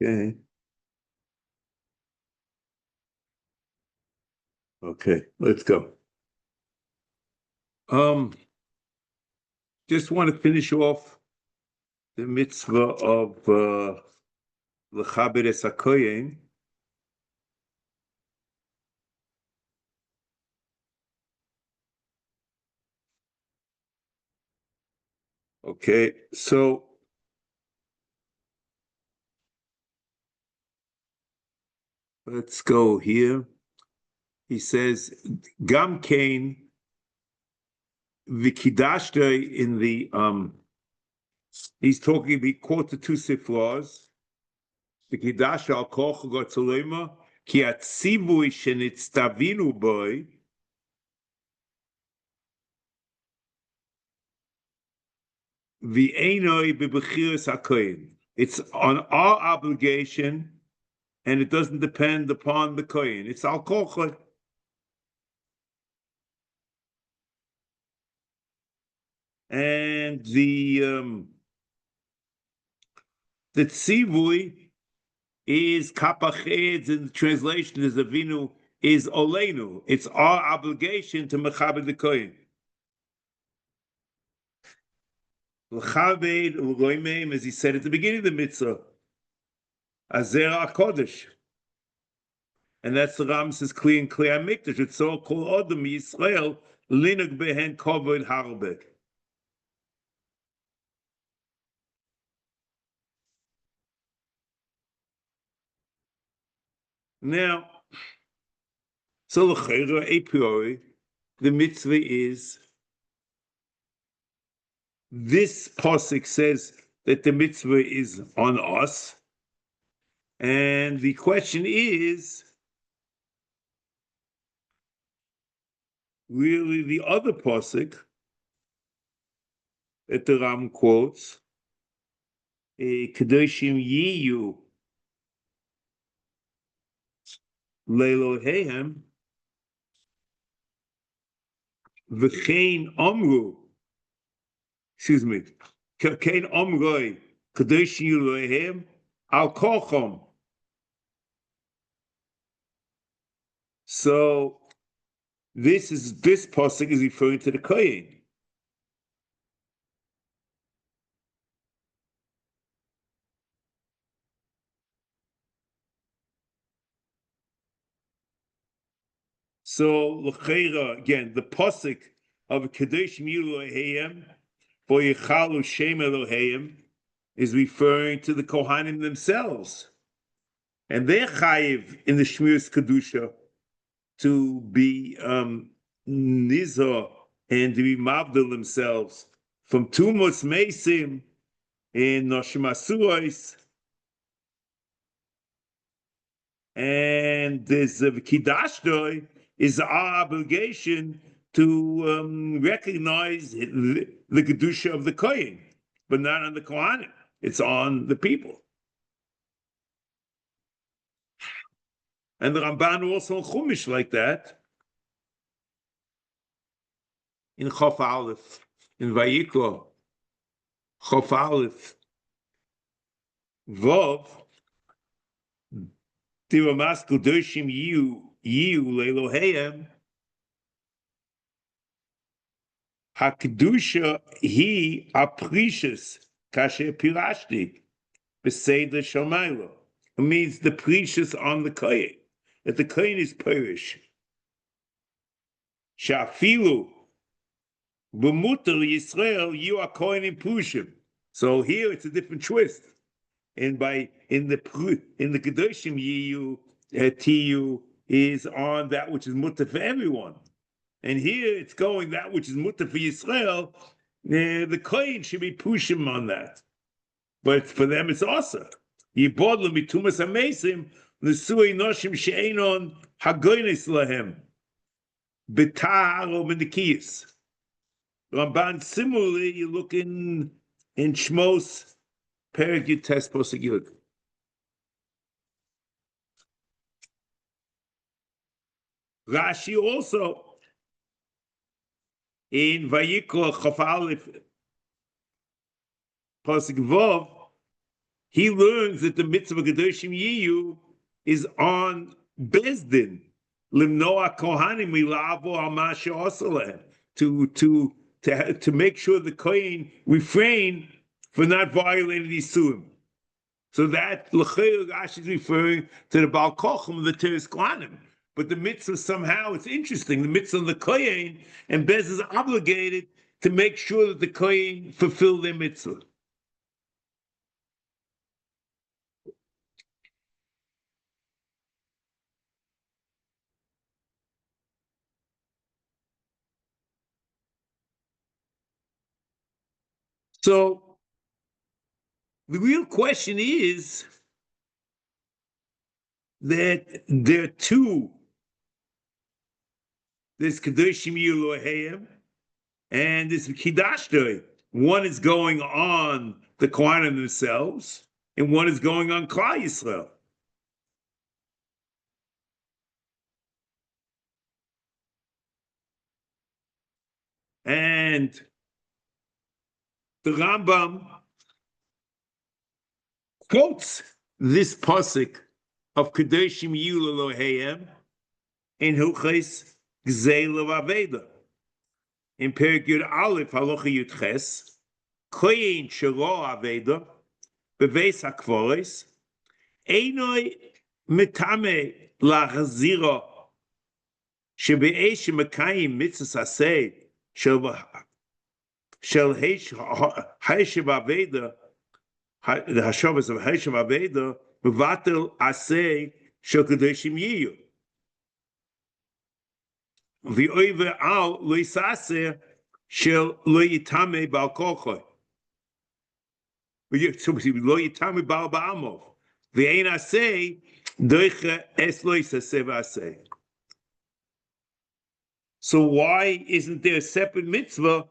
Okay. Okay, let's go. Just want to finish off the mitzvah of l'chabed es hakohen. Okay, so let's go here. He says, Gam Kain Vikidashta in the he's talking, he quoted two sifros. Vikidashta al koch gotzolema ki atzivui shenitztavinu boy v'enoi bebechiras hakohen. It's on our obligation, and it doesn't depend upon the kohen. It's al koch. And the tzivui is kapached, in the translation is avinu, is olenu. It's our obligation to mechabed the kohen. L'chabed u'loimeim, as he said at the beginning of the mitzvah, azera kodesh, and that's the Ram says clear and clear mikdash. It's all called Adam Yisrael linug behen kavod harbek. Now, so l'chayra a priori, the mitzvah is, this pasuk says that the mitzvah is on us, and the question is really the other pasuk that the Ram quotes, Kedoshim Yiyu Le'Eloheim V'chein Omru, excuse me, Kein Omroi Kedoshim Eloheim Al Kochom. So this pasuk is referring to the kohen. So l'cheira, again, the pasuk of Kedoshim Eloheim for Yechalu Shem Eloheim is referring to the Kohanim themselves, and they're chayiv in the Shmiras Kedusha to be nizah and to be mavdil themselves from tumos meisim in noshim asuos, and there's a kidashdoi is our obligation to recognize the kedusha of the kohen, but not on the kohanim. It's on the people. And the Ramban also in Chumash like that. In Chof Aleph, in Vayikra, Chof Aleph, Vov, Tiramas Kedoshim Yiu Le'Eloheim, HaKedusha Hi Aprecious Kasher Pirashti Beseder Shomaylo. It means the precious on the kohen, that the kohen is perish. Shafilu b'mutar Yisrael you are kohenim pushim. So here it's a different twist. And in the kedoshim yiyu tiyu is on that which is mutar for everyone, and here it's going that which is mutar for Yisrael. The kohen should be pushim on that, but for them it's also. Yibodlu mitumas hamesim nesui noshim she'enon hagoynes lahem b'tar or b'nikiyas. Ramban, similarly, you look in Shmos Perek Yutes Posek Yud. Rashi also in Vayikra Chof Aleph Posek Vov, he learns that the mitzvah Kedoshim Yiyu is on Bezdin, Limnoa Kohanim Milavo Amasha Osalehem, to make sure the Kohen refrain for not violating these suim. So that l'chayr Rashi is referring to the Baal Kochim, the Teres Kohanim. But the mitzvah somehow, it's interesting, the mitzvah of the Kohen, and Bez is obligated to make sure that the Kohen fulfill their mitzvah. So the real question is that there are two. There's Kedoshim Yilu and there's Kidashtoi. One is going on the Kohanim themselves, and one is going on Klal Yisrael. And the Rambam quotes this pasuk of Kedoshim Yilu Elohim in Hilchos Gzeil Aveda. In Perek Yud Aleph Halacha Yud Ches, Kohen Shelo Aveda Beveis HaKvoros Einoi Mitame LaChazira Shebe'esh Mekayim Mitzvos Aseh Shel Hashav Aveda, the Hashavas of Hashav Aveda Mevatel Aseh Shel Kedoshim Yiyu. V'oive al lo yisaseh shel lo yitame bal kolchoi. Lo yitame bal ba'amov. V'ein aseh doiche es lo yisaseh v'aseh. So why isn't there a separate mitzvah?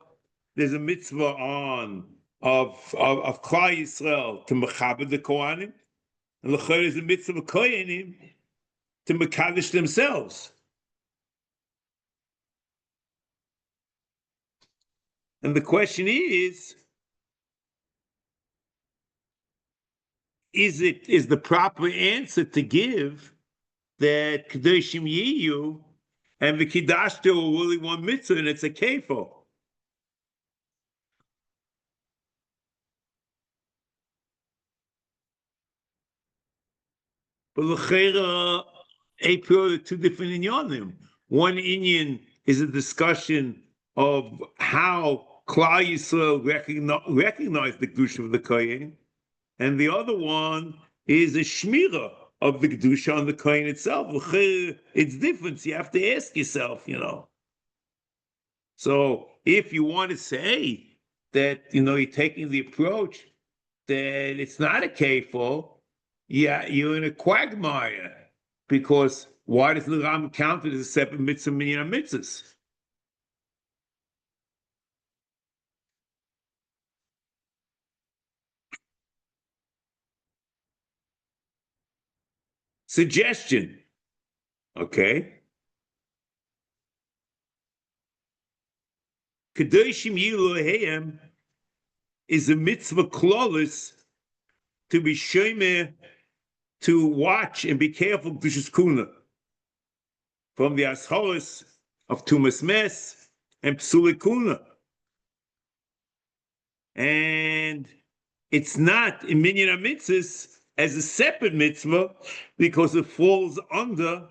There's a mitzvah on of Klal Yisrael to mechabed the Kohanim, and l'chayr is a mitzvah of Kohanim to mekadosh themselves. And the question is the proper answer to give that Kedoshim Yiyu and the Kidashto are really one mitzvah and it's a kefo? But l'chera, are two different inyanim. One inyan is a discussion of how Klal Yisrael recognize the kedusha of the Kohen, and the other one is a shmira of the kedusha on the Kohen itself. It's different. So you have to ask yourself, So if you want to say that, you're taking the approach that it's not a kefo, yeah, you're in a quagmire, because why does the Ram count it as a separate mitzvah minyan mitzvahs? Suggestion, okay? Kedoshim Yilu Elohim is a mitzvah klolis to be shomer, to watch and be careful Kedushas Kuna from the ashoros of Tumas Mes and Psuli Kuna. And it's not in minyan mitzvahs as a separate mitzvah because it falls under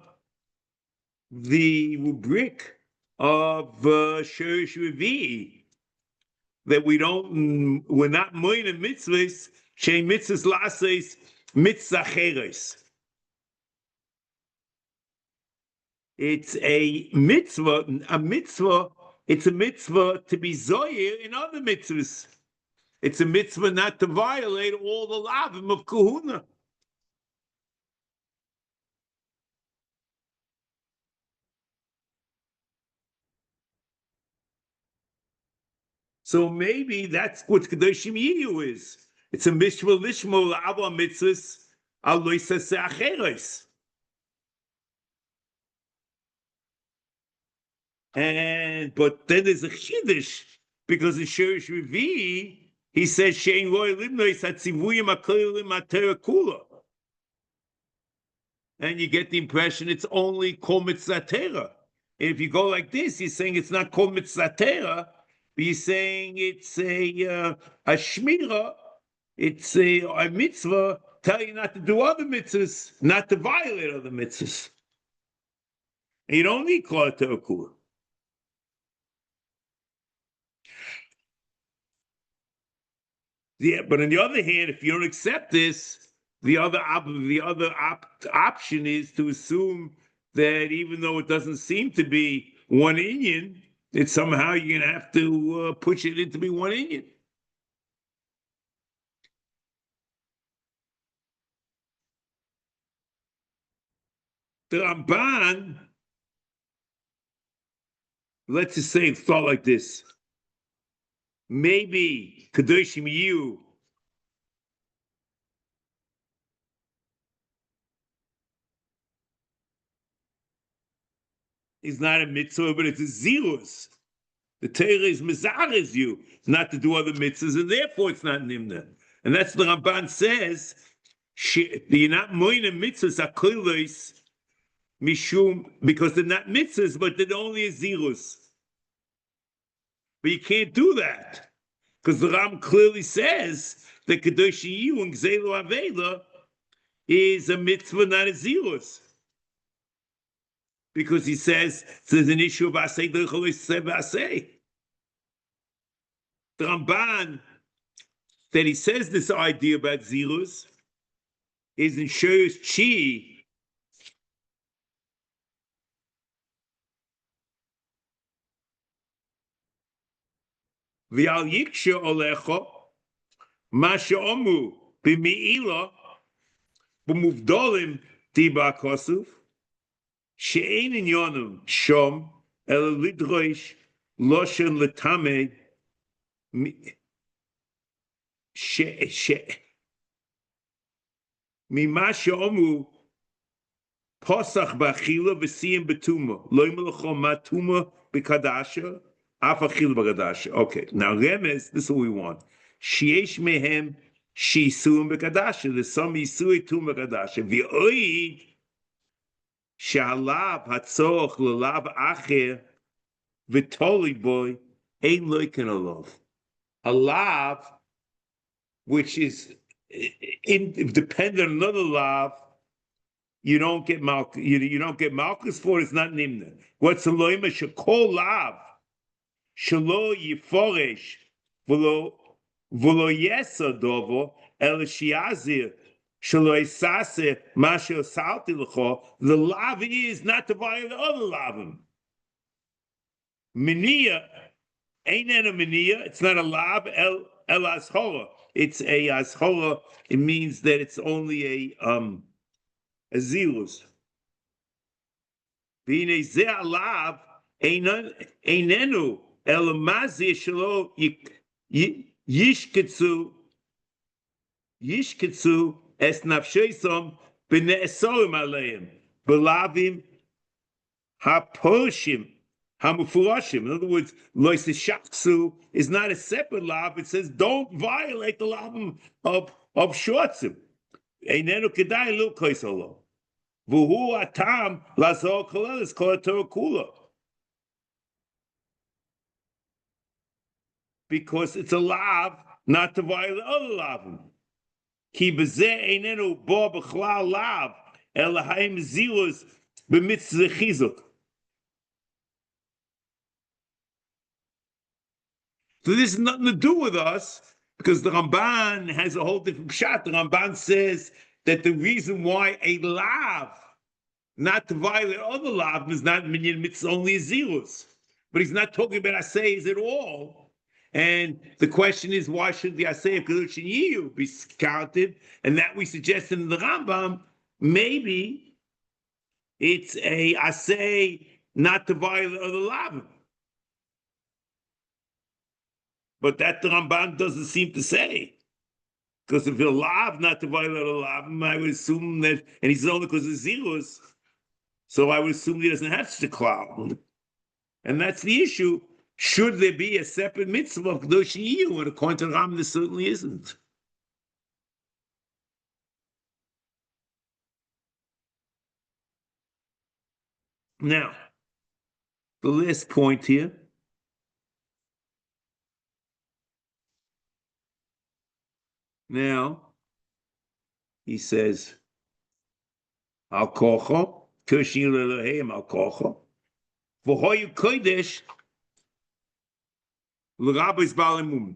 the rubric of Sherish Revi, that we're not moine mitzvahs, shei mitzvahs lases mitzvah cheres. It's a mitzvah, it's a mitzvah to be zoyer in other mitzvahs. It's a mitzvah not to violate all the lavim of kahuna. So maybe that's what Kedoshim Yiyu is. It's a mishma lishmo la'ava mitzvahs al lo yisaseh acheres. But then there's a chiddush, because in Sherish Revi, He says, Shein roy limnois hatzivuyim hakolim hatera kula. And you get the impression it's only kol mitzvah. If you go like this, you're saying it's not kol mitzvah, but you're saying it's a shmira, it's a mitzvah, tell you not to do other mitzvahs, not to violate other mitzvahs. And you don't need kol hatera kula. Yeah, but on the other hand, if you don't accept this, the other option is to assume that even though it doesn't seem to be one inyan, that somehow you're going to have to push it into be one inyan. The Ramban, let's just say it's thought like this. Maybe Kedoshim Yiyu is not a mitzvah, but it's a zirus. The Torah is mezares you not to do other mitzvahs, and therefore it's not nimna. And that's what the Ramban says. You're not moina mitzvahs akolos mishum, because they're not mitzvahs, but they're only a zirus. But you can't do that, because the Ram clearly says that Kedosh Yiyu and Gzelo Avela is a mitzvah, not a zirus. Because he says there's an issue of Aseh, Aseh. The Ramban, that he says this idea about zirus, is in Shiur's Chi. V'al yiksha olecha, ma she'omu b'mi'ila, b'muvdolim diba kosuf, she'ein inyonim shom el lidrosh loshen letame mima she'omu posach b'achila v'siyim b'tuma lo yimelecho matuma b'kadasha af achila b'kadasha. Okay, now Remes, this is what we want. Sheyesh mehem she'isuim b'kadasha. There's some isui tum b'kadasha. V'oid she'alav hatzoch l'lav acher v'toli boy ein loiken alav. A lav which is dependent on another lav, you don't get malchus. You don't get malchus for it. It's not nimna. What's a loima shekol lav shelo yiforesh v'lo yesa dovo el shiazir shelo isase masher salti lecho. The lav is not to violate the other lavim. Miniya ain't a miniya. It's not a lav el ashora. It's a ashora. It means that it's only a zilus. V'inei zeh alav einenu el mazi shelo yishketzu es nafsheisom b'ne'esorim aleim b'lavim haposhim hamufurashim. In other words, lois shaksu is not a separate lav. It says don't violate the lavim of shortzim. Einenu kedai lo koisolo. V'hu atam lazor kolelis kol Torah kula. Because it's a lav not to violate other lavim. Ki b'zeh einenu bo b'chlal lav el haim zilus b'mitzvah chizuk. So this has nothing to do with us, because the Ramban has a whole different shot. The Ramban says that the reason why a lav, not to violate other lav, is not minyan mitzvah, only a zilus. But he's not talking about asehs at all. And the question is, why should the aseh of Kedosh Yiyu be counted? And that we suggested in the Rambam, maybe it's a aseh not to violate other lav. But that the Ramban doesn't seem to say. Because if you're lav not to violate a lav, I would assume that, and he's only because of zilus, so I would assume he doesn't have such a cloud. And that's the issue, should there be a separate mitzvah of Kedosh Yiyu? And according to Ram, there certainly isn't. Now, the last point here. Now, he says, Al Kocho, Kedosh Yiyu Al Kocho, V'hoyu Kodesh, L'Rabbis Balimum.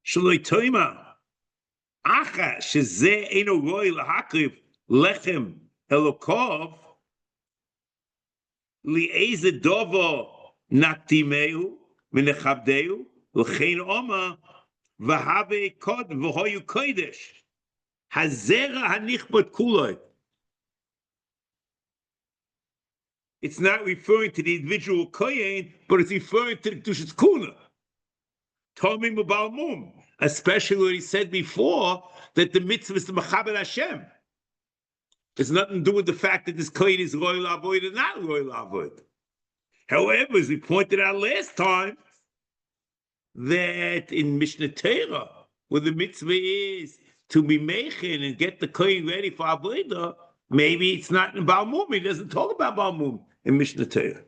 Shaloi Toima, Acha, Shezeh Eino Roi L'Hakriv, Lechem, Elokov, Li'eze Dovo, Naktimeu, Menechabdeu, L'chein Oma, V'have Kod, V'hoyu Kodesh, Hazera Hanichbot Kuloi. It's not referring to the individual kohen, but it's referring to the Kedushas Kuna. Tomim Ubalmum, especially what he said before, that the mitzvah is the Machabed Hashem. It's nothing to do with the fact that this kohen is royal avoid or not royal avoid. However, as we pointed out last time, that in Mishnah Torah, where the mitzvah is to be mechin and get the kohen ready for avodah, maybe it's not in Balmum. He doesn't talk about Balmum in Mishnah Torah.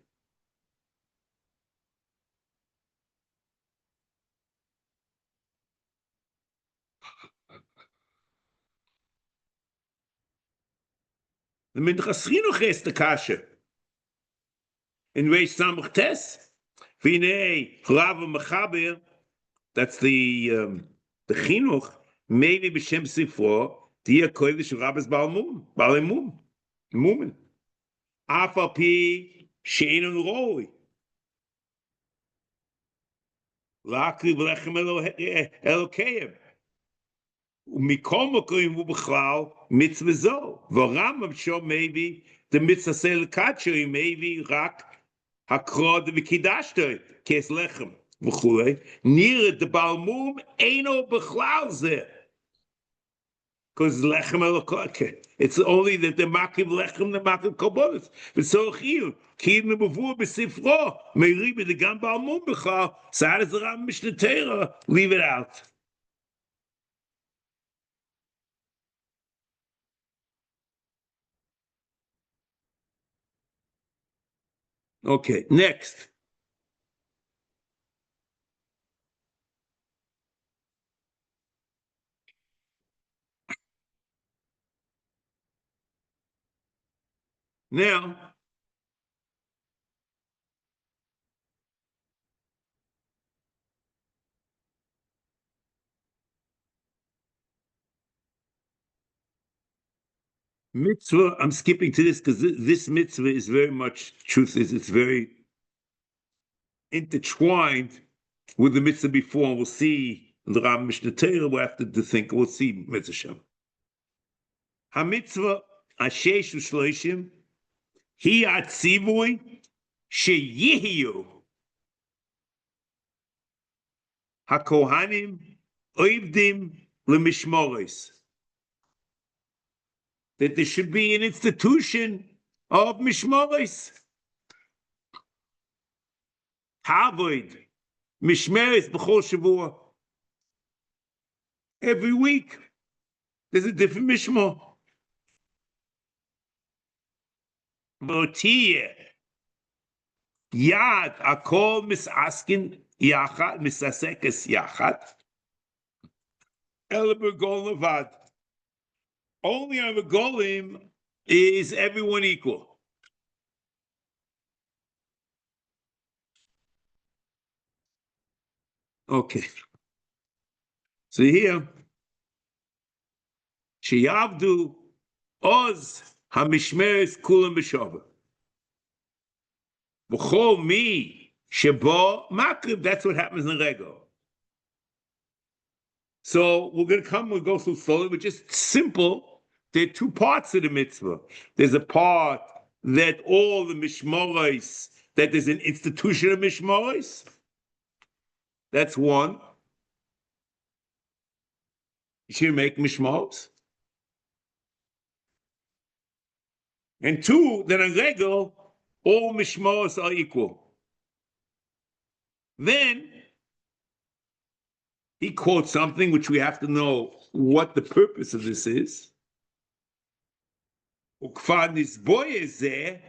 The Minchas Chinuch is the kasha. In Reish Samach Tes, Vinei Rav Mechaber, that's the Chinuch, maybe b'shem Sifro, Dia Kodesh Rabbis Balmum, Balimum, Mumen. Afal Pi She'enun Roi. L'akriv Lechem Elokeim. Mikol Mokoim Ubechlal Mitzvah Zo. V'Rambam show maybe the Mitzvah Sel Kachri, maybe Rak Hakrod V'Kidashto Kes Lechem V'Chulei. Near the Balmum Eino Bechlal Zeh. Because Lechem Elokeim. It's only that the Makiv Lechem, the Makiv Kobonis. But so Chiyur, Kiyur Nebuvur B'Sifro, Meiribi the Gam Balmum Bechlal. So how does the Ram Mishnah Torah leave it out? Okay, next. Now, mitzvah, I'm skipping to this because this mitzvah is very much, truth is, it's very intertwined with the mitzvah before. We'll see the Ram Mishnah Torah, we'll have to think, we'll see Mitzvah Shem. HaMitzvah, Ashesh U'Shloishim, Hi Atzivui, Sheyihiyu, HaKohanim, Oivdim, Lemishmores. That there should be an institution of Mishmores. Havod, Mishmeres B'chol Shavua. Every week, there's a different Mishmor. V'otiyeh, Yad, Akol Misaskin Yachad, Misasekes Yachad, Eleber Gol Levad. Only on the Golim is everyone equal. Okay. So here, Sheyavdu Oz HaMishmeres Kulam B'Shavah. B'chol Mi Shebo Makrib. That's what happens in Rego. So we're going to go through slowly, but just simple. There are two parts of the mitzvah. There's a part that all the mishmoros, that there's an institution of mishmoros. That's one. You should make mishmoros. And two, that on regel, all mishmaros are equal. Then he quotes something which we have to know what the purpose of this is. What is there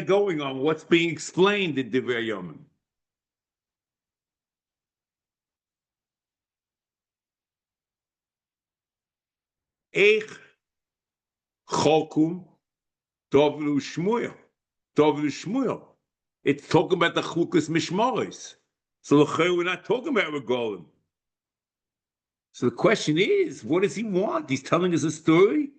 going on? What's being explained in Divrei Hayomim? Eich cholkum tovlu shmuel. Tovlu shmuel. It's talking about the chlukas mishmaros. So we're not talking about regalim. So the question is, what does he want? He's telling us a story.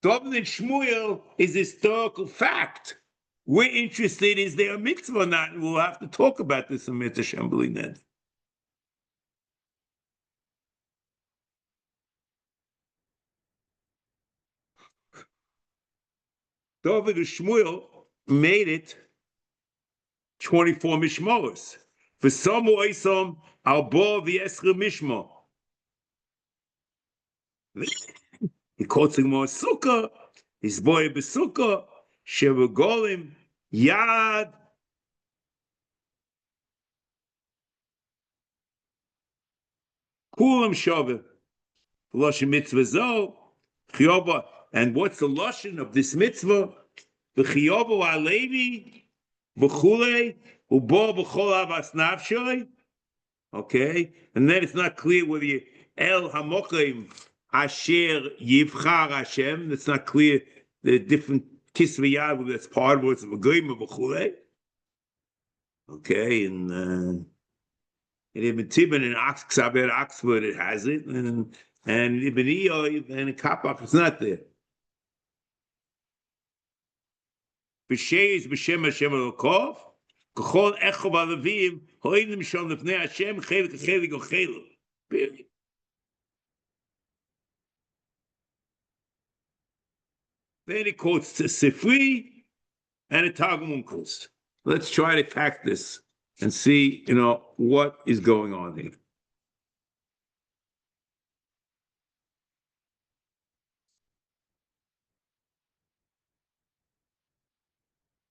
Tovlu and Shmuel is historical fact. We're interested, is there a mitzvah or not? We'll have to talk about this in Mitzvah Shembeli. David and Shmuel made it 24 mishmaros. For some oisam albo v'yesra mishmar. He quotes him more sukkah, his boy besukkah, shevagolim, yad. Kulam shava. Lashon mitzvah zo, chiyova. And what's the lashon of this mitzvah? The chiyova alevi, b'chulei, ubo b'chol avas nafshay. Okay, and then it's not clear whether you el hamokim asher yivchar Hashem. It's not clear the different kisviyad, whether that's part of what's v'goyim or b'chulei. Okay, and Ibn Tibban and Oxford it has it, and Ibn Iyov and Kapach it's not there. B'shei is b'shem Hashem Elokov. K'chol echov alavim ho'inim shom lefnei Hashem chelik chelik o chelik. Period. Then he quotes the Sefer and a Targum Onkelos. Let's try to attack this and see, what is going on here.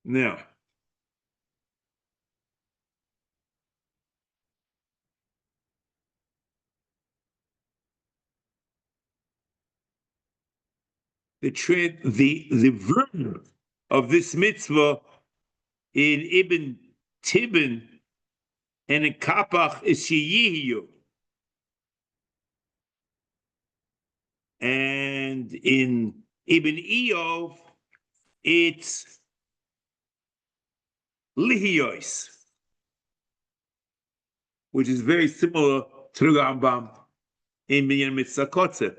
Now, the verb of this mitzvah in Ibn Tibban and in Kapach is sheyiyu, and in Ibn Iyov it's lihiyos, which is very similar to the Rambam in Binyan Mitzvah Kotzer.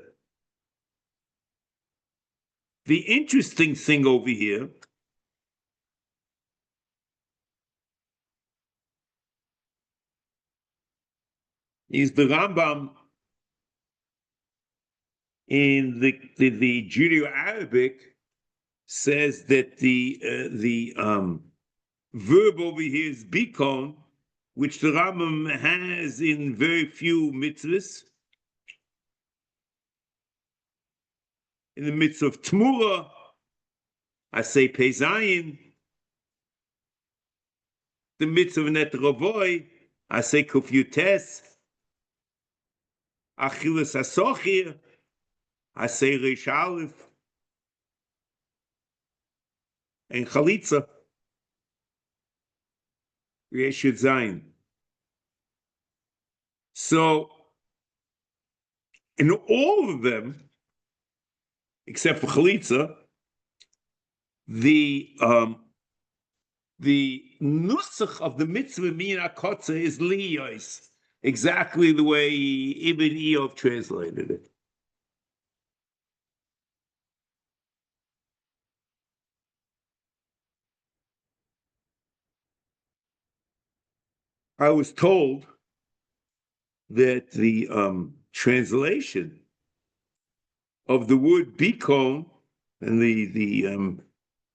The interesting thing over here is the Rambam in the Judeo-Arabic says that the verb over here is bikon, which the Rambam has in very few mitzvahs. In the mitzvah of Tmura, I say Pezayin. The mitzvah of Net Ravoi, I say Kufyutes. Achilles Asochir, I say Reish Aleph. And Chalitza, Reish Yud Zayin. So, in all of them, except for Chalitza, the nusach of the mitzvah min hakotza is liyos, exactly the way Ibn Iyov translated it. I was told that the translation of the word bikon and the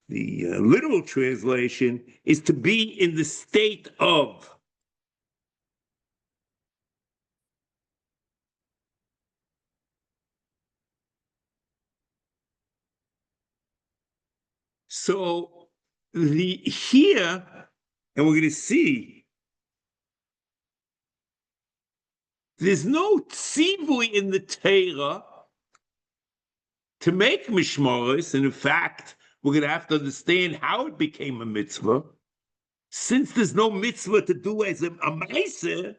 literal translation is to be in the state of. So here, and we're going to see, there's no tzivui in the Torah to make mishmaros, and in fact, we're going to have to understand how it became a mitzvah. Since there's no mitzvah to do as a ma'aser,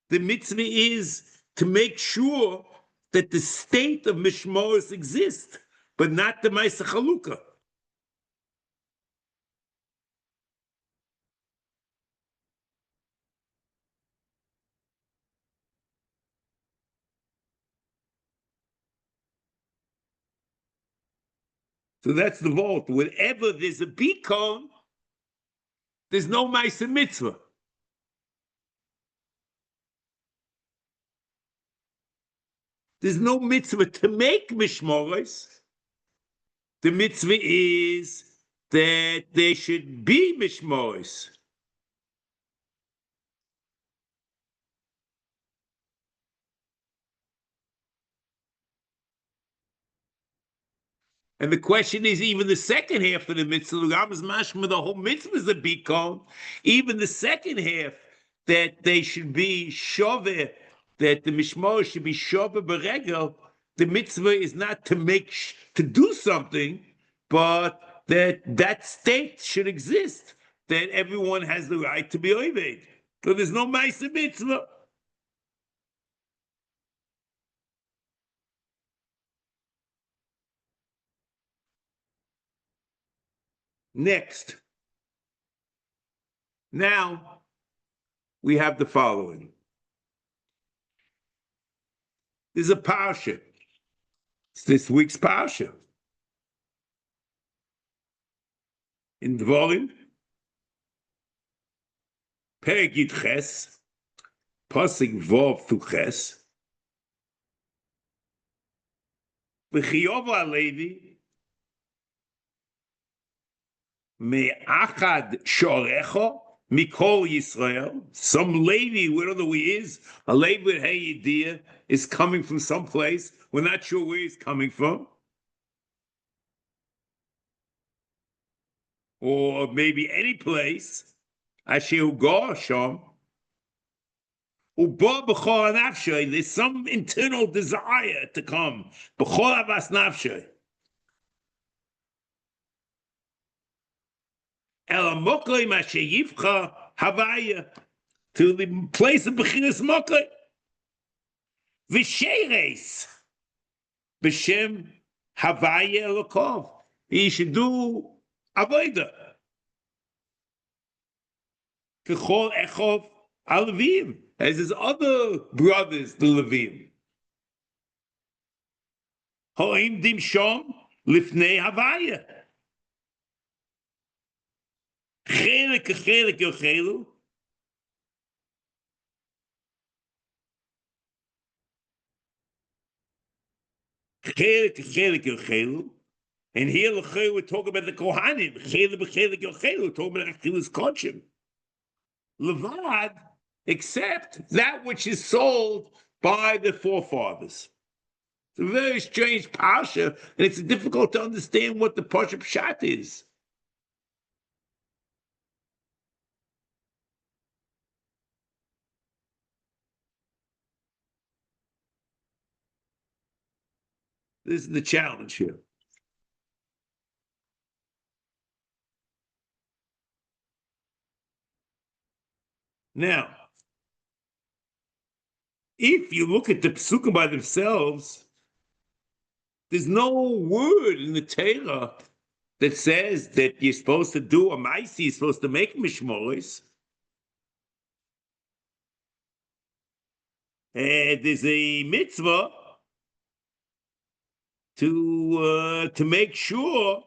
the mitzvah is to make sure that the state of mishmaros exists, but not the ma'aser chalukah. So that's the vault. Whenever there's a bikon, there's no ma'aser mitzvah. There's no mitzvah to make mishmaros. The mitzvah is that there should be mishmaros. And the question is, even the second half of the mitzvah, the whole mitzvah is a bikon. Even the second half, that they should be shoveh, that the mishmor should be shoveh beregel. The mitzvah is not to to do something, but that state should exist, that everyone has the right to be oved. So there's no ma'aser mitzvah. Next. Now, we have the following. There's a parsha. It's this week's parsha. In Dvorim, Perek Yud Ches, Pasuk Vov through Ches, V'chiyov Levi, Me'achad Shorecho, Mikol Yisrael. Some Levi, we don't know who he is. A Levi with Hey Yediyah is coming from someplace. We're not sure where he's coming from. Or maybe any place. Asher Ugo Shom. Ubo b'chol nafshay. There's some internal desire to come. B'chol avas nafshay. El mokoy asher yivcha havaya, to the place of bechinas mokoy. V'sheres b'shem havaya elokov. He should do avodah. K'chol echov alavim, as his other brothers, the Levim. Ho'im dim shom lifnei havaya. Chelik k'chelik yochelu. Chelik k'chelik yochelu. And here we're talking about the Kohanim. Chelik k'chelik yochelu, talking about Achilas Kochim. Levad, except that which is sold by the forefathers. It's a very strange parsha, and it's difficult to understand what the parsha pshat is. This is the challenge here. Now, if you look at the psukim by themselves, there's no word in the Torah that says that you're supposed to do a ma'asi, you're supposed to make mishmoros. There's a mitzvah to make sure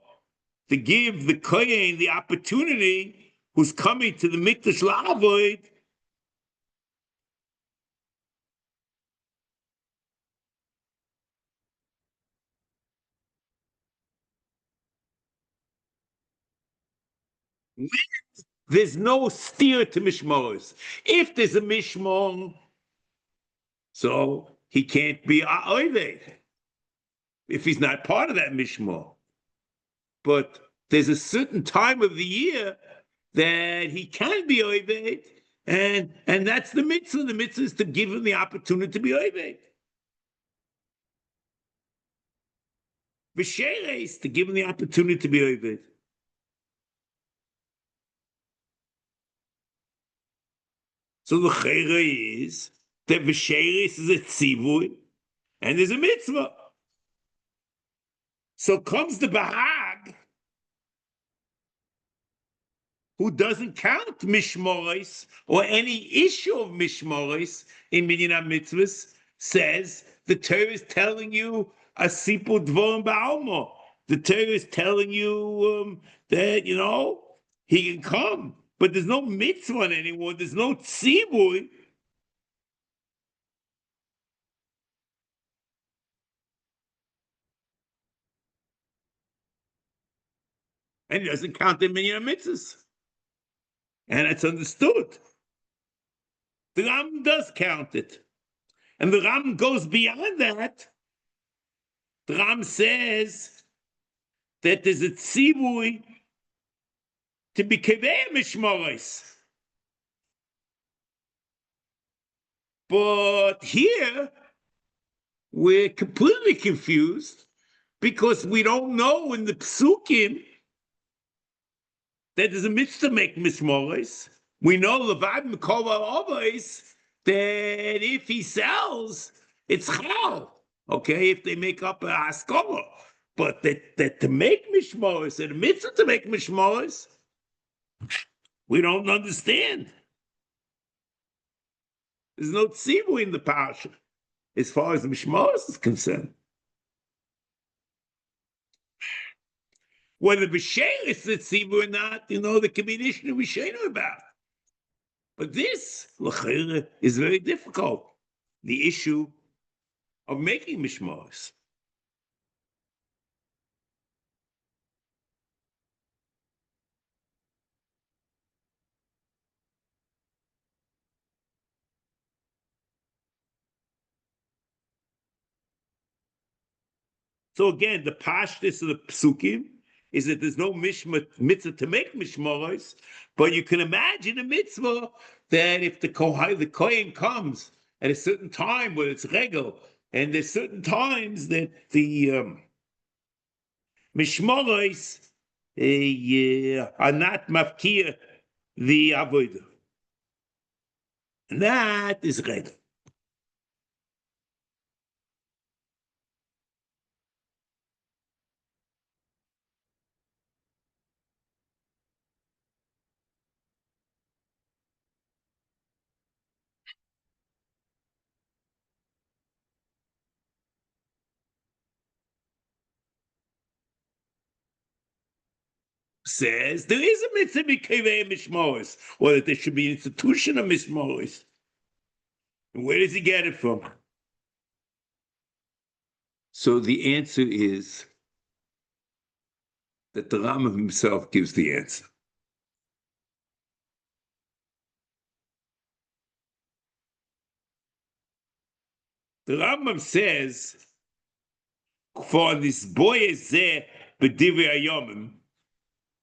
to give the kohen the opportunity who's coming to the mikdash la'avoid there's no steer to mishmoros. If there's a mishmor, so he can't be oived if he's not part of that mishmor. But there's a certain time of the year that he can be oved, and that's the mitzvah. The mitzvah is to give him the opportunity to be oved. V'sheres, to give him the opportunity to be oved. So the chayra is that v'sheres is a tzivui, and there's a mitzvah. So comes the Bahag, who doesn't count mishmoros or any issue of mishmoros in Minyan HaMitzvos, says the Torah is telling you a sipur dvorim ba'alma. The Torah is telling you that, he can come, but there's no mitzvah on anyone. There's no tzibur. And it doesn't count the Minyan HaMitzvos. And it's understood. The Ram does count it. And the Ram goes beyond that. The Ram says that there's a tzibui to be kevei mishmoros. But here, we're completely confused because we don't know in the psukim that there's a mitzvah to make mishmoros. We know levad mikol ha'avos that if he sells, it's chal. Okay, if they make up a haskala. But that to make mishmoros, and a mitzvah to make mishmoros, we don't understand. There's no tzivu in the parsha as far as the mishmoros is concerned. Whether b'sheir is the tzivu or not, there can be an issue we should know about. But this, l'chayre, is very difficult. The issue of making mishmoros. So again, the pashtus of the psukim is that there's no mitzvah to make mishmoros, but you can imagine a mitzvah that if the kohen comes at a certain time where it's regel, and there's certain times that the mishmoros are not mafkir the avodah, and that is regel. Says there is a mitzvah b'kevei mishmoros, or that there should be an institution of mishmoros. And where does he get it from? So the answer is that the Rambam himself gives the answer. The Rambam says, for this boy is there, b'divrei hayomim,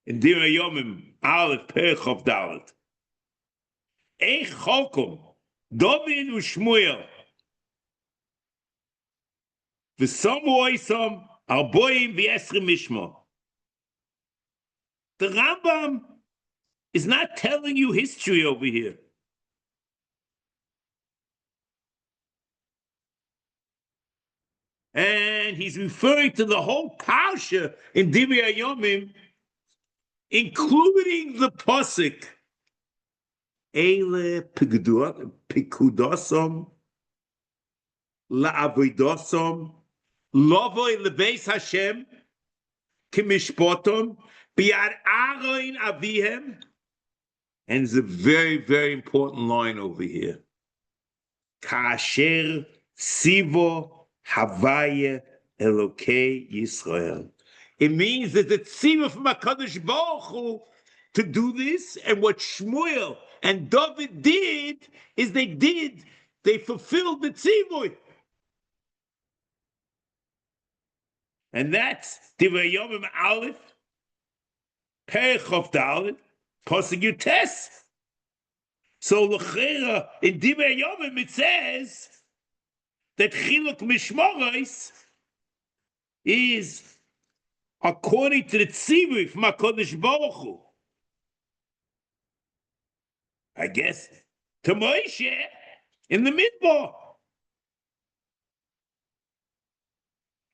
in divrei hayomim, aleph perich dalet. Eich cholkom, David u'Shmuel, v'samu oisam, arboim v'esrim mishma. The Rambam is not telling you history over here. And he's referring to the whole parsha in Divrei Hayomim, including the pasuk, Eile pikudosam la'avodosom lovoi lebeis Hashem kimishpotom biad Aaron avihem. And it's a very, very important line over here. Kasher sivo Havaya Elokei Yisrael. It means that the tzivah from HaKadosh Baruch Hu to do this, and what Shmuel and David did is they fulfilled the tzivah. And that's Divrei Hayomim Aleph, Perich of Dalit, Pasuk Yutes. So l'chera in Divrei Yomim it says that chiluk mishmoros is according to the tzivui from HaKadosh Baruch Hu. I guess to Moshe in the midbar.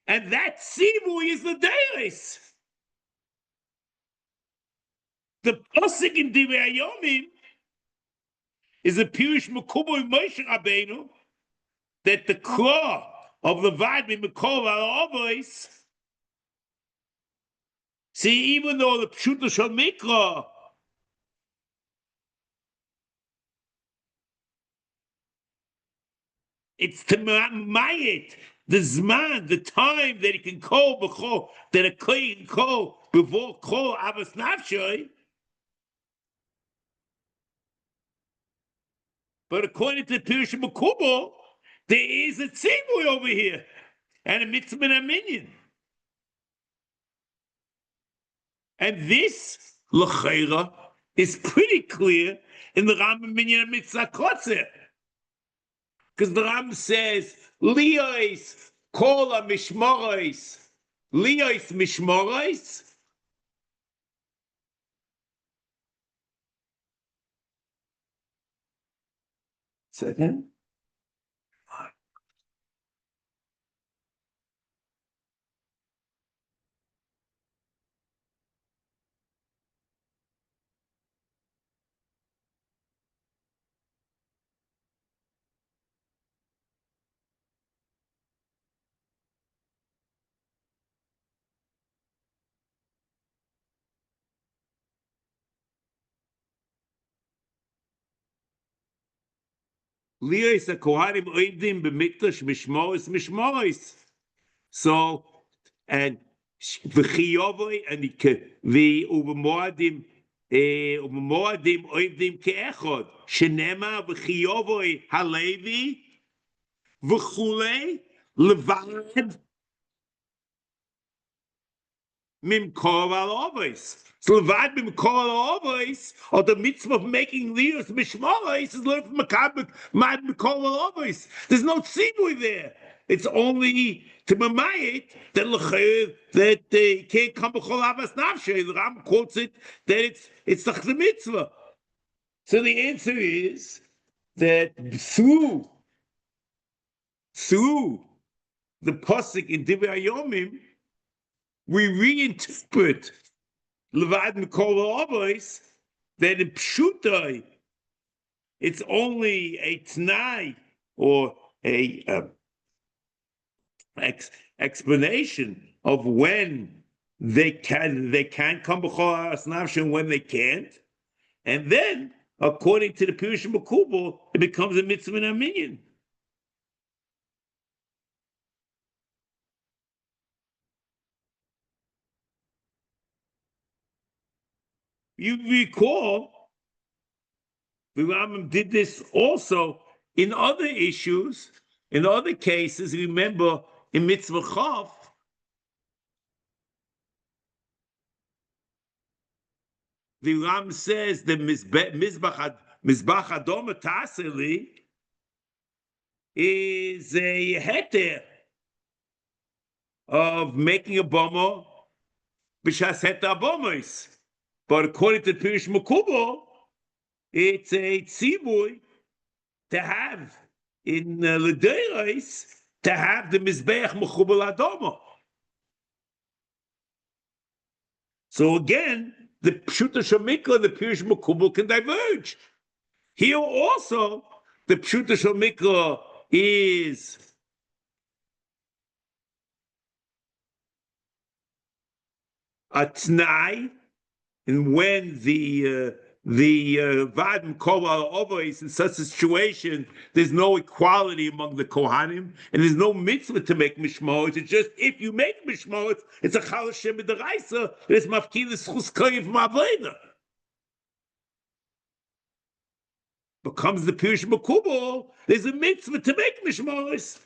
And that tzivui is the deis. The pasuk in Divrei Yomim is a pirush mekubal Moshe Rabbeinu that the claw of the Vadmi Mekol Avos. See, even though the Pshuta Shal Mikra it's to mayit the zman, the time that he can call before that a kohen can call before call avos nafshay. But according to Pirush Mekubal, there is a tzivui over here and a mitzvah and a minion. And this l'chayra is pretty clear in the Rambam Minyan and Mitzvah Kotzer. Because the Rambam says, Liyos kol ha-mishmoros, Liyos mishmoros. Second. Liyos הכהנים עובדין במקדש משמרות. So, and v'chiyovoi and ובמעודין עובדין כאחד. שנאמר v'chiyovoi הלוי וכולי לבד ממקור העובס. So levad b'mekol ha'avos, or the mitzvah of making liyos mishmoros is learned from mekol ha'avos. There's no tzivui there. It's only to mamayit that they can't come b'chol havas nafshay. The Ram quotes it that it's the mitzvah. So the answer is that through the pasuk in Divrei Yomim, we reinterpret Levad Mikol Ha'avos that in Pshutai it's only a t'nai or a explanation of when they can come b'chol ha'as nafshay and when they can't, and then according to the Pirush Mekubal it becomes a mitzvah and a minyan. You recall, the Rambam did this also in other issues, in other cases. Remember, in Mitzvah Chav, the Rambam says the Mizbach Adom Taseli is a heter of making a bomber, b'shas heter bombers. But according to Pirush Mekubal, it's a tzivui to have in L'Deiros to have the Mizbeach Mechubal Adoma. So again, the Pshuta Shemikla and the Pirush Mekubal can diverge. Here also, the Pshuta Shemikla is a t'nai, and when the Vadim Kol over is in such a situation, there's no equality among the Kohanim, and there's no mitzvah to make mishmorot. It's just if you make mishmorot, it's a chal Hashem b'deraisa, it's mafkilas chus koyev ma'aveda. Becomes the Pirush Mekubal, there's a mitzvah to make mishmorot.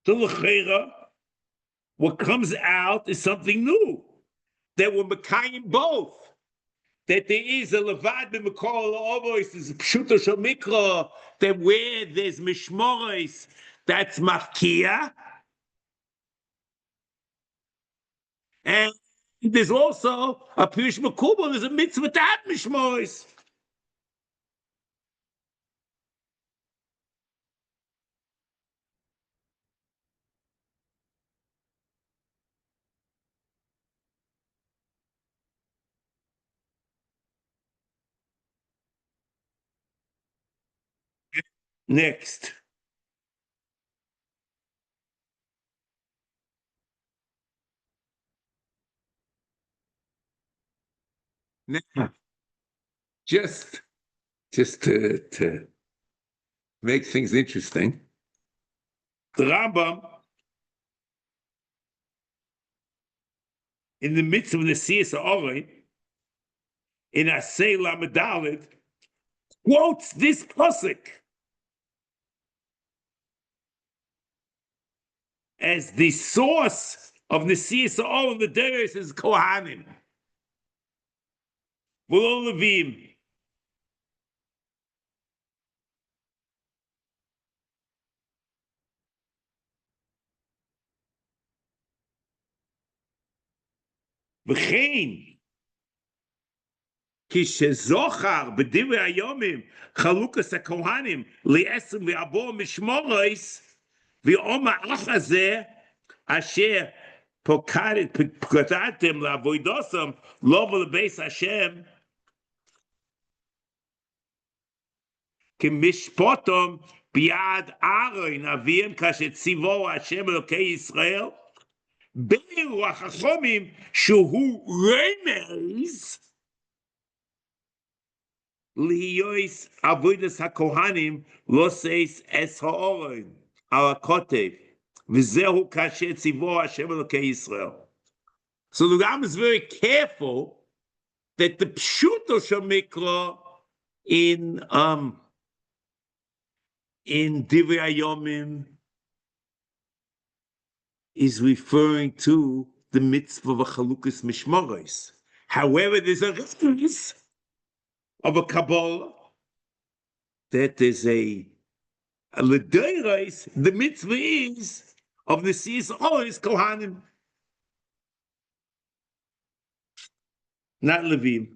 So l'cheira, what comes out is something new. That we're mekayim both. That there is a levad b'mekor l'ovos, there's a pshuto shel mikra, that where there's mishmoros, that's mafkia. And there's also a pirush makubal, there's a mitzvah to have mishmoros. Next. Now, just to make things interesting, the Rambam, in the midst of the Siyas Ahren, in Aseh Lamedalet, quotes this pasuk as the source of Nesiyas Ahren. The Deres is Kohanim, V'lo Levim. V'chein kishezochar b'divrei hayomim chalukas hakohanim li'esrim v'abor mishmoros v'oma achazeh asher pokadatem la'avoidosam lo v'lebeis Hashem k'mishpotom biad Aharon avim kasher tzivo Hashem Elokei Yisrael be'ruach hachomim shuhu remez Liyois avodas hakohanim lo seis es ha'oren al hakotev v'zehu kasher tzivo Hashem Elokei Yisrael. So the Ram is very careful that the pshuto shel mikra in Divrei Hayomim is referring to the mitzvah of a chalukas mishmoros. However, there's a reference of a Kabbalah that is a l'deiros, the mitzvah is of the Siyas Ahren is Kohanim, not Levim.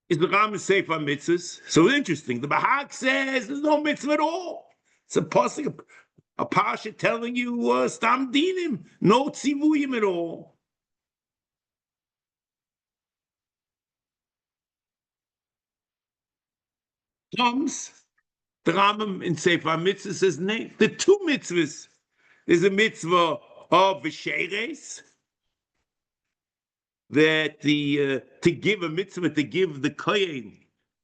Is the Ram Sefer mitzvahs? So interesting. The Bahag says there's no mitzvah at all. It's a pasuk, a pasha telling you stam dinim, no tzivuyim at all. Comes the Rambam in Sefer mitzvahs says the two mitzvahs. There's a mitzvah of v'sheres, that to give a mitzvah, to give the kohen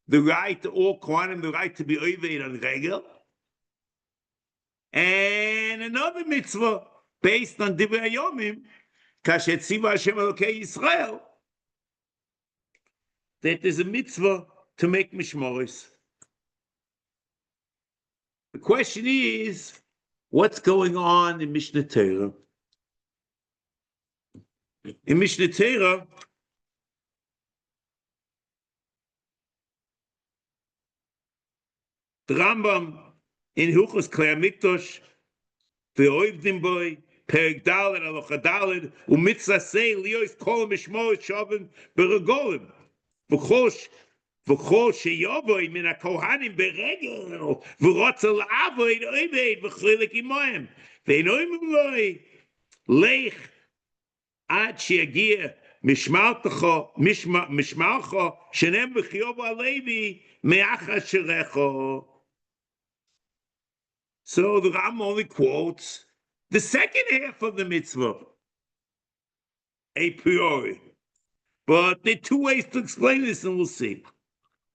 the right, all kohanim the right to be oved on regel, and another mitzvah based on Divrei Hayomim, kasher tziva Hashem Elokei Yisrael, that there's a mitzvah to make mishmoros. The question is, what's going on in Mishnah Torah? In Mishnah Torah, the Rambam in Hilchos Klei HaMikdash, the Obdin boy, Perek Dalet, Halacha Dalet, u'mitzvah say liyos kol mishmoros shaven beregolim, v'chol sheyovoy min hakohanim beregel, v'rotzel la'avoid oved v'chlilik imoyim, v'enoim loy lech עד שיגיע משמרתך שnem בחיוב הלוי מאחשרךו. So the Ram only quotes the second half of the mitzvah a priori, but there are two ways to explain this, and we'll see.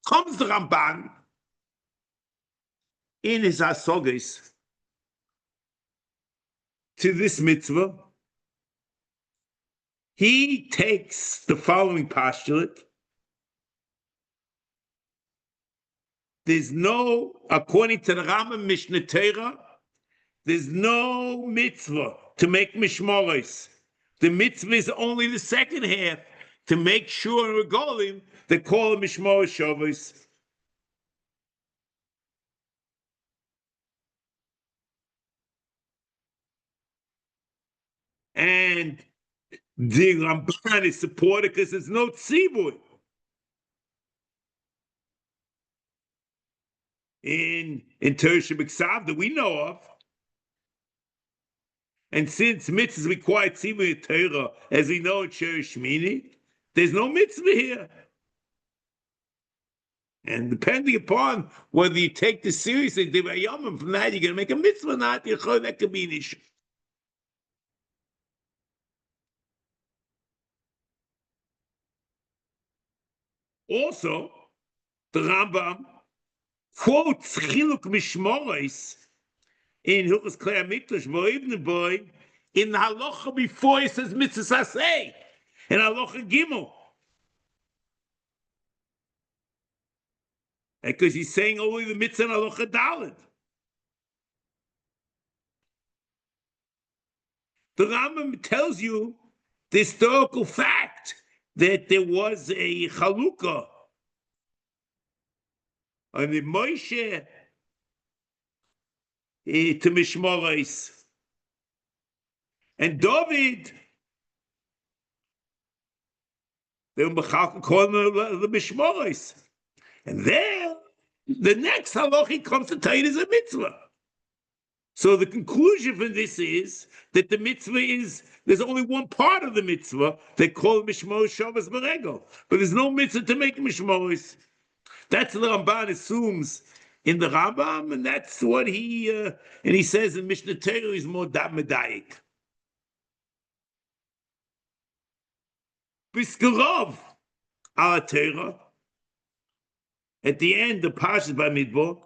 Comes the Ramban in his asogis to this mitzvah, he takes the following postulate. There's no, according to the Rambam Mishnah Torah, there's no mitzvah to make mishmoros. The mitzvah is only the second half, to make sure and regalim they call it mishmoros Shabbos. And the Ramban is supported because there's no tzibur in Torah Shebeksav that we know of. And since mitzvahs require tzibur in Torah, as we know in Shir Shmini, there's no mitzvah here. And depending upon whether you take this seriously, from that you're going to make a mitzvah or not, that could be an issue. Also, the Rambam quotes chiluk mishmoros in Hilchos Klei HaMikdash, ובמעודין, in the halacha before it says mitzvah Aseh, in halacha Gimel. Because he's saying only the mitzvah and halacha Dalet. The Rambam tells you the historical fact that there was a chalukah on the Moshe to Mishmoros, and David, they were calling the Mishmoros. And there, the next halacha comes to tell you there's a mitzvah. So the conclusion from this is that the mitzvah is, there's only one part of the mitzvah they call Mishmoros Shabbos Beregel, but there's no mitzvah to make Mishmoros. That's what the Ramban assumes in the Rambam, and that's what he, and he says in Mishnah Torah is more medayik. Biskarov ala Torah, at the end, the Parshas Bamidbar,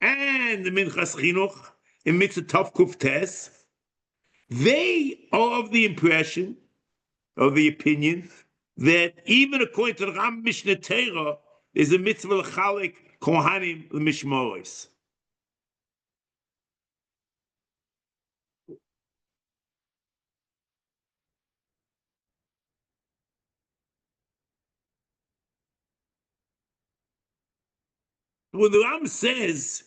and the Minchas Chinuch in Mitzvah Tov Kuf Tes, they are of the impression, of the opinion, that even according to the Ram Mishnah Torah, is a mitzvah l'chalik kohanim l'mishmoros. When the Ram says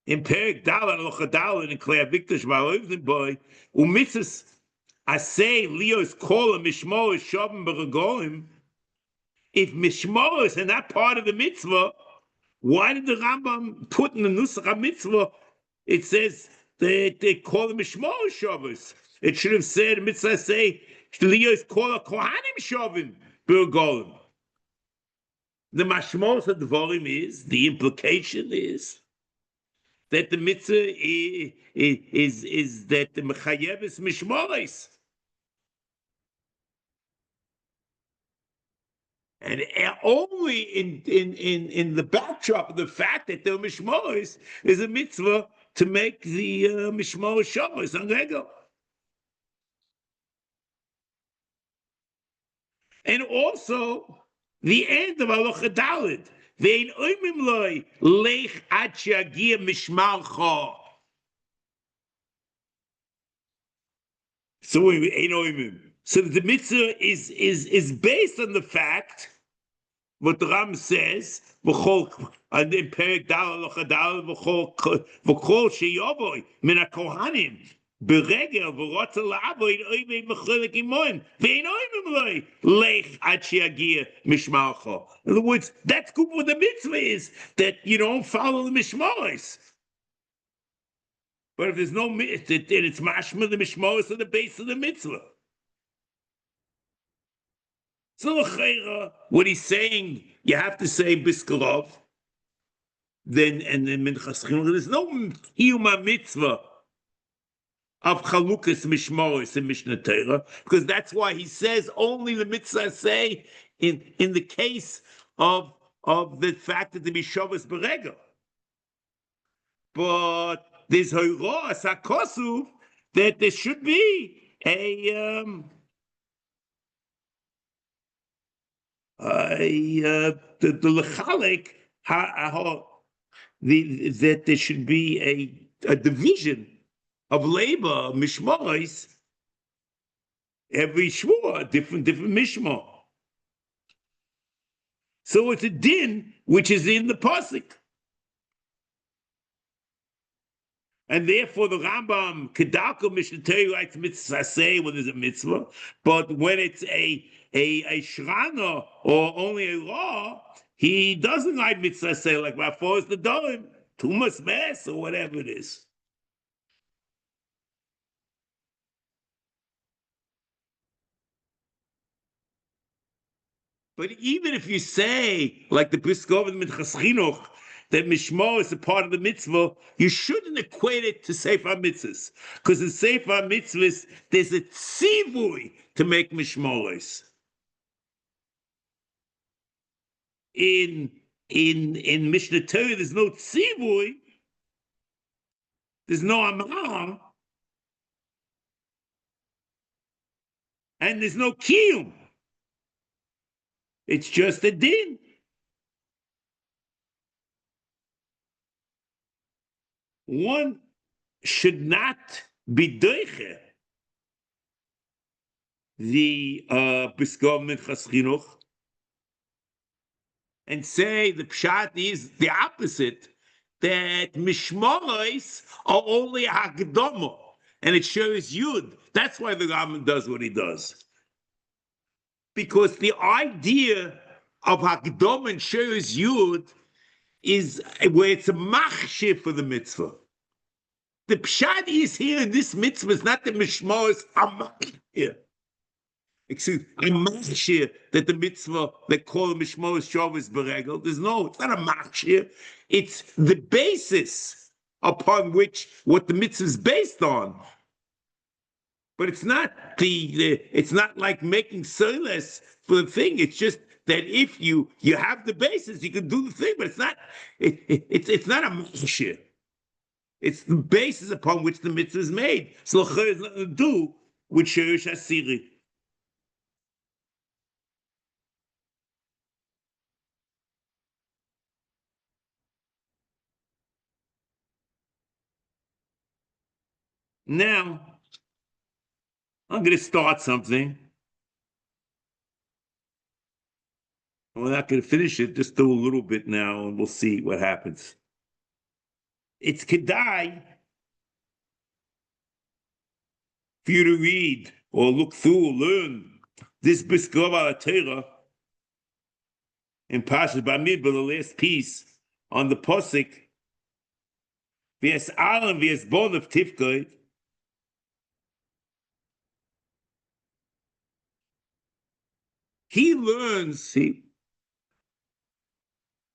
in Perek Dalet Halacha Dalet in Klei HaMikdash Ma'ovdim Boy umitzvos Aseh lios kol mishmoros shavim b'regolim, if mishmoros are not part of the mitzvah, why did the Rambam put in the Nusach mitzvah? It says that they call them mishmoros Shabbos. It should have said mitzvah say lios kol kohanim shavim b'regolim. The mashmos of the volume is, the implication is that the mitzvah is that the mechayev is mishmoros. And only in the backdrop of the fact that they're mishmoros is a mitzvah to make the mishmoros Shabbos on Regel. And also, the end of Halacha Dalet, vein oimim loy lech ad sheyagia mishmarcha. So we ain't oimim. So the mitzvah is based on the fact what the Ram says, v'chol and in Perek Dalet Halacha Dalet v'chol sheyovoy min hakohanim beregel v'rotza la'avoid oimim mechulik imon vein oimim loy lech ad sheyagia mishmarcha. In other words, that's good what the mitzvah is, that you don't follow the mishmaros. But if there's no mitzvah, then it's mashma the mishmaros are the base of the mitzvah. So what he's saying, you have to say Biskarov, then and then Minchas Chinuch. There's no Hiyuma mitzvah of Chalukas Mishmoros in Mishnah Torah, because that's why he says only the mitzvah say in the case of of the fact that the Mishavas Beregel. But there's Hoiros HaKosuv that there should be the Lechalik, that there should be a division of labor, mishmaros, every shvua, different mishmar. So it's a din which is in the pasuk. And therefore, the Rambam Kedako Mishnah Torah writes mitzvah Aseh when there's a mitzvah, but when it's a shrana or only a law, he doesn't write mitzvah Aseh like Rafos the Dorim, Tumas Mess or whatever it is. But even if you say, like the Briskov and Minchas Chinuch, that Mishmor is a part of the mitzvah, you shouldn't equate it to Sefer Mitzvahs. Because in Sefer Mitzvahs, there's a tzivui to make Mishmoros. In Mishnah Torah, there's no tzivui, there's no amar, and there's no kiyum. It's just a din. One should not be doiche the Briskov Minchas Chinuch and say the pshat is the opposite, that mishmaros are only hakdama, and it shows yud. That's why the Rambam does what he does, because the idea of hakdama and shows yud is where it's a machshir for the mitzvah. The pshat is here in this mitzvah is not the mishmaros a machshir. Excuse a machshir that the mitzvah they call the mishmaros shavas beregel. There's no, it's not a machshir. It's the basis upon which what the mitzvah is based on. But it's not it's not like making solas for the thing. It's just that if you have the basis, you can do the thing. But it's not it's not a machshir. It's the basis upon which the mitzvah is made. So l'chayr has nothing to do with shirish asiri. Now, I'm going to start something. We're not going to finish it, just do a little bit now, and we'll see what happens. It's kedai for you to read or look through or learn this Briskov al Torah in Parshas Bamidbar, the last piece on the posik. V'es Aaron v'es bon of Tifkod. He learns,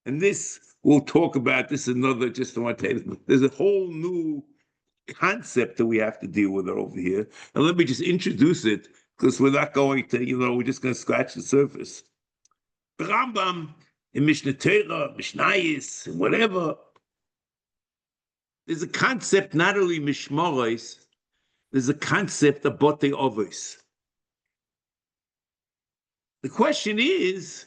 and this we'll talk about this another, just I want to tell you, there's a whole new concept that we have to deal with over here. And let me just introduce it, because we're not going to, we're just going to scratch the surface. The Rambam in Mishnah Torah, Mishnayis, whatever, there's a concept, not only Mishmaros, there's a concept of Botei Ovos. The question is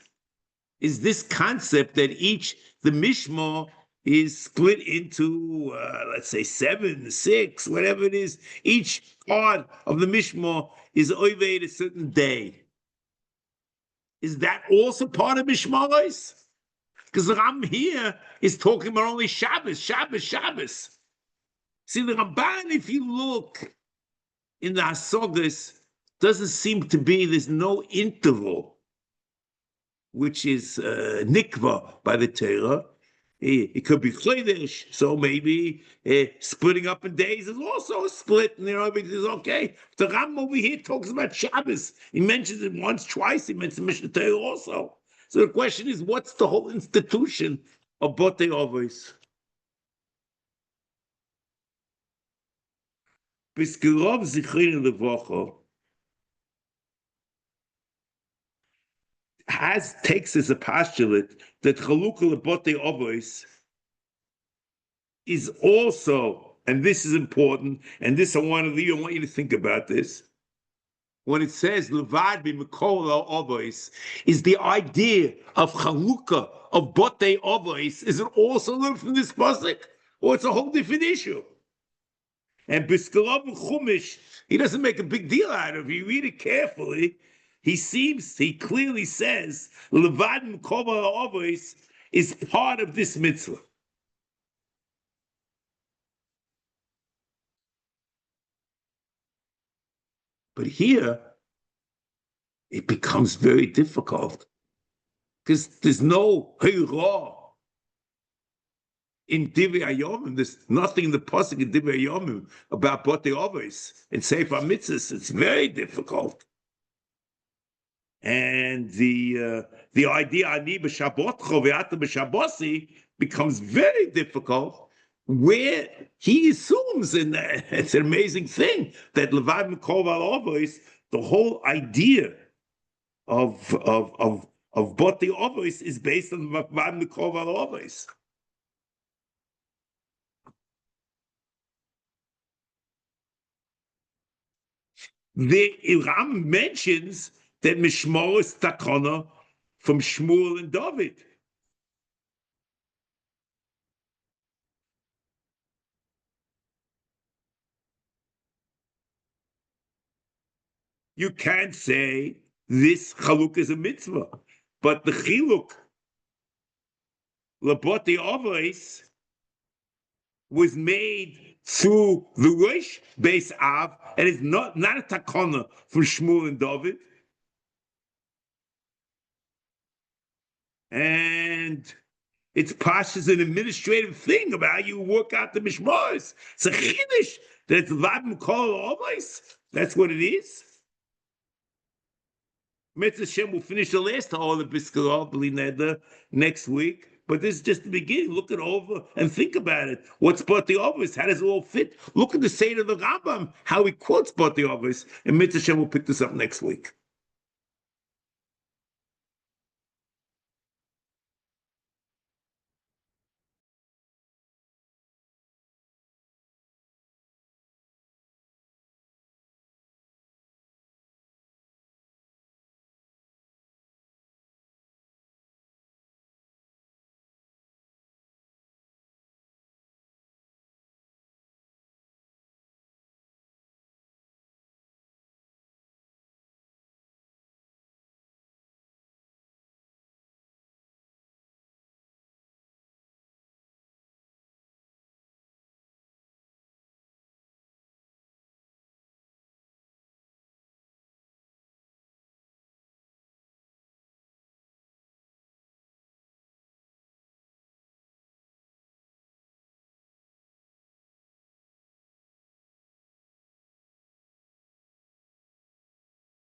this concept that the Mishmar is split into, let's say 7, 6, whatever it is. Each part of the Mishmar is oved a certain day. Is that also part of Mishmaros? Because the Ram here is talking about only Shabbos. See, the Ramban, if you look in the Hasogas, doesn't seem to be, there's no interval, which is nikva by the Torah. It could be chodesh, so maybe splitting up in days is also a split, and everything's okay. The Ram over here talks about Shabbos. He mentions it once, twice. He mentions Mishnah Torah also. So the question is, what's the whole institution of Botei Ovos? B'skirov zichrin levacha. takes as a postulate that chalukah lebotei avos is also, and this is important, and this I want you to think about this. When it says levad b'mekol avos, is the idea of chalukah of botei avos, is it also learned from this pasuk, or it's a whole different issue? And Biskalav Chumash, he doesn't make a big deal out of it. You read it carefully, he clearly says levad b'mekol avos is part of this mitzvah. But here, it becomes very difficult because there's no Heirah in Divrei Hayomim. There's nothing in the pasuk in Divrei Hayomim about Botei Avos. In Sefer HaMitzvos, it's very difficult. And the idea Ani b'Shabotcho ve'ata b'Shabosi becomes very difficult, where he assumes, and it's an amazing thing, that Levad Mikol Avos, the whole idea of Botei Avos is based on Levad Mikol Avos. The Ram mentions that Mishmor is takana from Shmuel and David. You can't say this chaluk is a mitzvah, but the chiluk lebotei avos was made through the Rosh Beis Av, and it's not a takana from Shmuel and David. And it's pashas an administrative thing about how you work out the mishmars. It's a chiddush that it's levad mikol avos. That's what it is. Mitzvah Shem will finish the last all the Biskal B'li Neder next week. But this is just the beginning. Look it over and think about it. What's Botei Avos? How does it all fit? Look at the Seder of the Rambam, how he quotes Botei Avos. And Mitzvah Shem will pick this up next week.